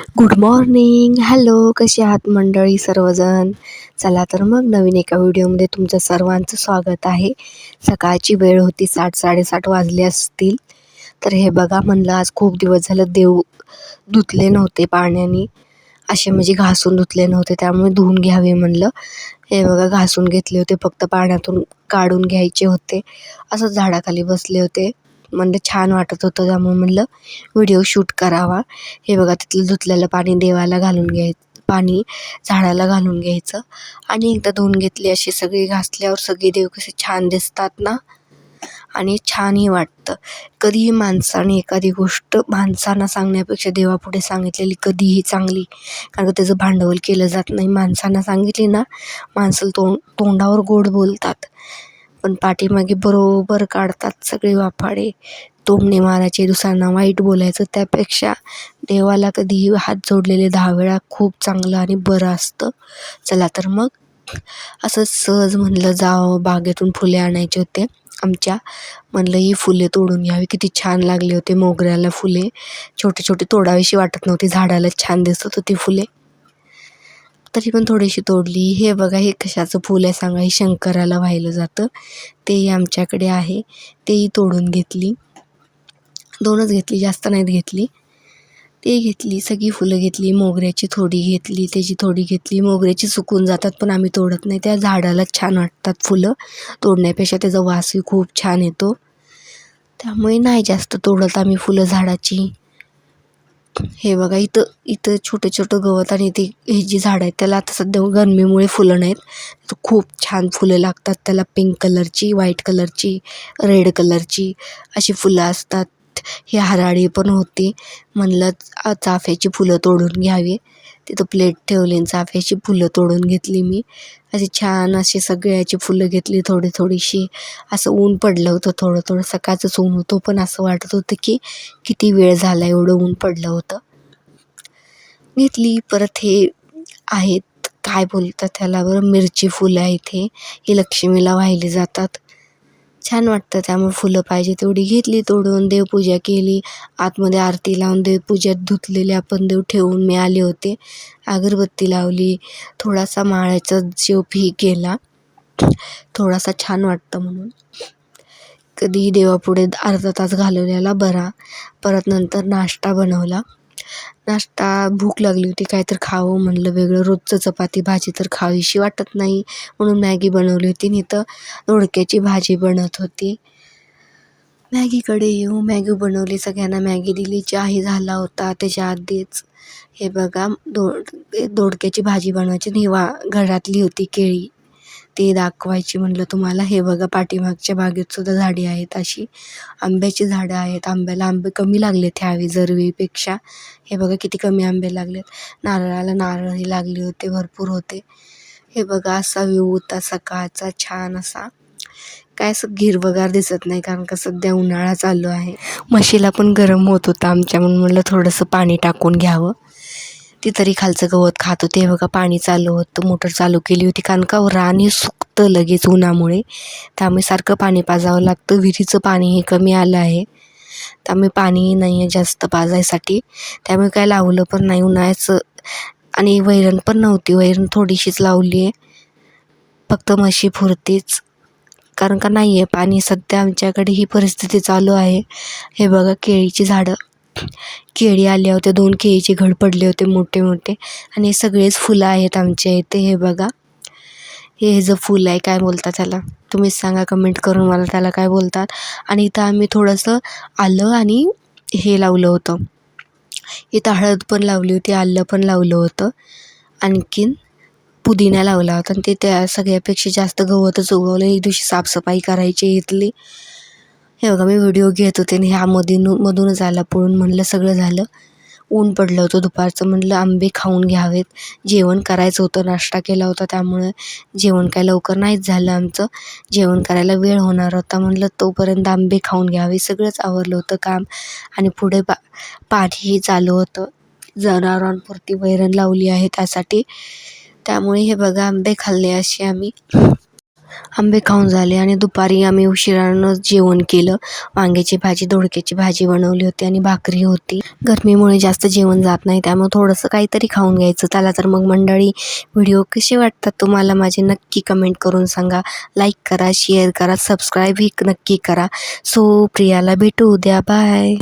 Good morning. Hello, कसे आहात मंडळी सर्वजण? चला तर मग नवीन एका व्हिडिओमध्ये तुमचं सर्वांचं स्वागत आहे. सकाळची वेळ होती, 7:00-7:30 वाजले असतील. तर हे बघा, म्हणलं आज खूप दिवस झालं देव धुतले नव्हते पाण्याने, असे म्हणजे घासून धुतले नव्हते, त्यामुळे धुवून घ्यावे म्हणलं. हे बघा, घासून घेतले होते, फक्त पाण्यातून काढून घ्यायचे होते. असं झाडाखाली बसले होते, म्हणलं छान वाटत होतं, त्यामुळे म्हणलं व्हिडिओ शूट करावा. हे बघा, तिथलं धुतलेलं पाणी देवाला घालून पाणी झाडाला घालून घ्यायचं आणि एकदा धुवून घेतले. असे सगळे घासल्यावर सगळे देव कसे छान दिसतात ना, आणि छानही वाटतं. कधीही माणसाने एखादी गोष्ट माणसांना सांगण्यापेक्षा देवापुढे सांगितलेली कधीही चांगली, कारण त्याचं भांडवल केलं जात नाही. माणसांना सांगितली ना, माणसं तोंडावर गोड बोलतात, पण पाठीमागे बरोबर काढतात सगळे वाफाडे. टोमणे मारायचे, दुसऱ्यांना वाईट बोलायचं, त्यापेक्षा देवाला कधीही हात जोडलेले 10 वेळा खूप चांगलं आणि बरं असतं. चला तर मग असंच सहज म्हणलं जावं, बागेतून फुले आणायचे होते आमच्या. म्हणलं ही फुले तोडून घ्यावी, किती छान लागले होते मोगऱ्याला फुले. छोटे छोटे, तोडावीशी वाटत नव्हती, झाडाला छान दिसत होती फुले, तरी पण थोडीशी तोडली. हे बघा, हे कशाचं फूल आहे सांगा? हे शंकराला वाहिलं जातं, तेही आमच्याकडे आहे. तेही तोडून घेतली, 2च घेतली, जास्त नाहीत घेतली. ते घेतली, सगळी फुलं घेतली. मोगऱ्याची थोडी घेतली, त्याची थोडी घेतली. मोगऱ्याची सुकून जातात, पण आम्ही तोडत नाही, त्या झाडालाच छान वाटतात फुलं. तोडण्यापेक्षा त्याचा वासही खूप छान येतो, त्यामुळे नाही जास्त तोडत आम्ही फुलं झाडाची. हे बघा, इथं इथं छोटं छोटं गवत, आणि ते हे जी झाडं आहेत त्याला आता सध्या गरमीमुळे फुलं नाहीत, तर खूप छान फुलं लागतात त्याला. पिंक कलरची, व्हाईट कलरची, रेड कलरची अशी फुलं असतात. हे हराळी पण होती. म्हणलं चाफ्याची फुलं तोडून घ्यावी, तिथं प्लेट ठेवली, चाफ्याची फुलं तोडून घेतली मी. अशी छान अशी सगळ्याची फुलं घेतली, थोडी थोडीशी. असं ऊन पडलं होतं, थोडं थोडं सकाळचंच ऊन होतं, पण असं वाटत होतं की किती वेळ झाला, एवढं ऊन पडलं होतं. घेतली. परत हे आहेत, काय बोलतात त्याला बरं, मिरची फुलं आहेत. हे लक्ष्मीला वाहिली जातात, छान वाटतं, त्यामुळे फुलं पाहिजे तेवढी घेतली तोडून. देवपूजा केली, आतमध्ये आरती लावून देवपूजात धुतलेले आपण देव ठेवून मी आले होते. अगरबत्ती लावली, थोडासा माळ्याचा जपही केला, थोडासा छान वाटतं म्हणून. कधीही देवापुढे अर्धा तास घालवलेला बरा. परत नंतर नाश्ता बनवला. नाश्ता, भूक लागली होती, काहीतरी खावं म्हणलं वेगळं. रोजचं चपाती भाजी तर खावीशी वाटत नाही, म्हणून मॅगी बनवली होती. आणि इथं दोडक्याची भाजी बनत होती. मॅगीकडे येऊ, मॅगी बनवली, सगळ्यांना मॅगी दिली. चहाही झाला होता त्याच्या आधीच. हे बघा, दोडक्याची भाजी बनवायची, आणि घरातली होती केळी, ते दाखवायची म्हणलं तुम्हाला. हे बघा, पाठीमागच्या बागेत सुद्धा झाडे आहेत, अशी आंब्याची झाडं आहेत. आंब्याला आंबे कमी लागलेत ह्यावेळी जरवेळीपेक्षा. हे बघा किती कमी आंबे लागलेत. नारळाला नारळही लागले होते, भरपूर होते. हे बघा, असा व्ह्यू होता सकाळचा, छान असा. काय असं हिरवंगार दिसत नाही, कारण का सध्या उन्हाळा चालू आहे. म्हशीला पण गरम होत होतं आमच्या, म्हणून म्हणलं थोडंसं पाणी टाकून घ्यावं. ती तरी खालचं गवत खात होते. हे बघा, पाणी चालू होतं, मोटर चालू केली होती, कारण का रानही सुकतं लगेच उन्हामुळे, त्यामुळे सारखं पाणी पाजावं लागतं. विहिरीचं पाणीही कमी आलं आहे, त्यामुळे पाणीही नाही आहे जास्त पाजायसाठी, त्यामुळे काय लावलं पण नाही उन्हाळ्याचं. आणि वैरण पण नव्हती, वैरण थोडीशीच लावली आहे, फक्त म्हशी पुरतीच, कारण का नाही आहे पाणी सध्या आमच्याकडे. ही परिस्थिती चालू आहे. हे बघा, केळीची झाडं, केळी आल्या होत्या, 2 केळीचे घड पडले होते मोठे मोठे, आणि हे सगळेच फुलं आहेत आमच्या इथे. हे बघा, हे जे फुल आहे, काय बोलतात त्याला तुम्हीच सांगा कमेंट करून मला, त्याला काय बोलतात. आणि इथं आम्ही थोडंसं आलं आणि हे लावलं होतं, इथं हळद पण लावली होती, आलं पण लावलं होतं, आणखीन पुदिना लावला होता. आणि ते त्या सगळ्यापेक्षा जास्त गवतच उगवलं. एक दिवशी साफसफाई करायची इथली. हे बघा, मी व्हिडिओ घेत होते आणि मधूनच आला पळून. म्हणलं सगळं झालं, ऊन पडलं होतं दुपारचं, म्हणलं आंबे खाऊन घ्यावेत. जेवण करायचं होतं, नाश्ता केला होता, त्यामुळे जेवण काय लवकर नाहीच झालं आमचं. जेवण करायला वेळ होणार होता, म्हणलं तोपर्यंत आंबे खाऊन घ्यावे. सगळंच आवरलं होतं काम, आणि पुढे पाणीही चालू होतं. जनावरांपुरती वैरण लावली आहे त्यासाठी, त्यामुळे हे बघा, आंबे खाल्ले असे आम्ही. आंबे खाऊन झाले आणि दुपारी आम्ही उशिरानं जेवण केलं. वांग्याची भाजी, दोडक्याची भाजी बनवली होती आणि भाकरी होती. गरमीमुळे जास्त जेवण जात नाही, त्यामुळे थोडंसं काहीतरी खाऊन घ्यायचं. चला तर मग मंडळी, व्हिडिओ कसे वाटतात तुम्हाला माझे नक्की कमेंट करून सांगा. लाईक करा, शेअर करा, सबस्क्राईबही नक्की करा. सो प्रियाला भेटू उद्या. बाय.